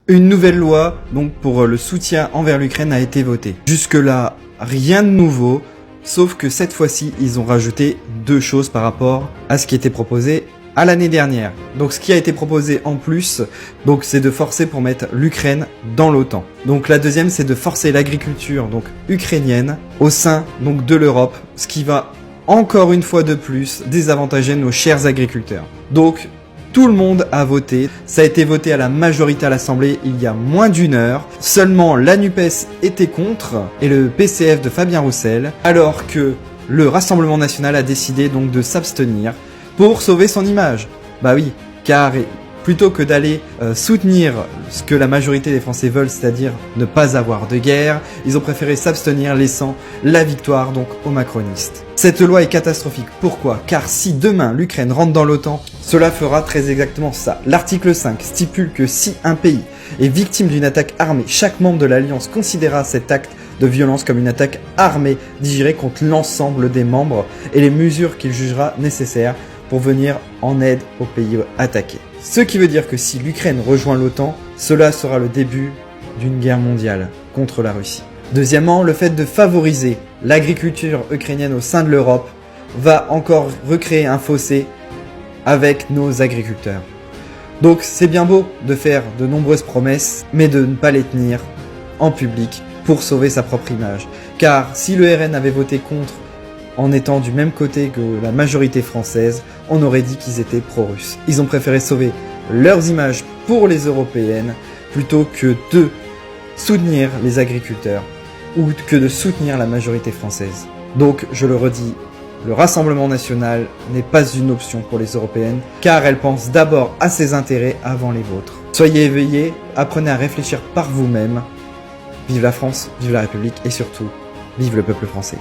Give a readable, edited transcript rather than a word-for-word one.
Une nouvelle loi donc pour le soutien envers l'Ukraine a été votée. Jusque-là, rien de nouveau, sauf que cette fois-ci, ils ont rajouté deux choses par rapport à ce qui était proposé à l'année dernière. Donc ce qui a été proposé en plus, donc c'est de forcer pour mettre l'Ukraine dans l'OTAN. Donc la deuxième, c'est de forcer l'agriculture donc ukrainienne au sein donc de l'Europe, ce qui va encore une fois de plus désavantager nos chers agriculteurs. Donc tout le monde a voté, ça a été voté à la majorité à l'Assemblée il y a moins d'une heure. Seulement la NUPES était contre et le PCF de Fabien Roussel, alors que le Rassemblement National a décidé donc de s'abstenir pour sauver son image. Bah oui, car plutôt que d'aller soutenir ce que la majorité des Français veulent, c'est-à-dire ne pas avoir de guerre, ils ont préféré s'abstenir, laissant la victoire donc aux macronistes. Cette loi est catastrophique. Pourquoi? Car si demain l'Ukraine rentre dans l'OTAN, cela fera très exactement ça. L'article 5 stipule que si un pays est victime d'une attaque armée, chaque membre de l'Alliance considérera cet acte de violence comme une attaque armée dirigée contre l'ensemble des membres et les mesures qu'il jugera nécessaires pour venir en aide aux pays attaqués. Ce qui veut dire que si l'Ukraine rejoint l'OTAN, cela sera le début d'une guerre mondiale contre la Russie. Deuxièmement, le fait de favoriser l'agriculture ukrainienne au sein de l'Europe va encore recréer un fossé avec nos agriculteurs. Donc c'est bien beau de faire de nombreuses promesses, mais de ne pas les tenir en public pour sauver sa propre image. Car si le RN avait voté contre en étant du même côté que la majorité française, on aurait dit qu'ils étaient pro-russes. Ils ont préféré sauver leurs images pour les européennes plutôt que de soutenir les agriculteurs ou que de soutenir la majorité française. Donc, je le redis, le Rassemblement National n'est pas une option pour les européennes car elle pense d'abord à ses intérêts avant les vôtres. Soyez éveillés, apprenez à réfléchir par vous-même. Vive la France, vive la République et surtout, vive le peuple français.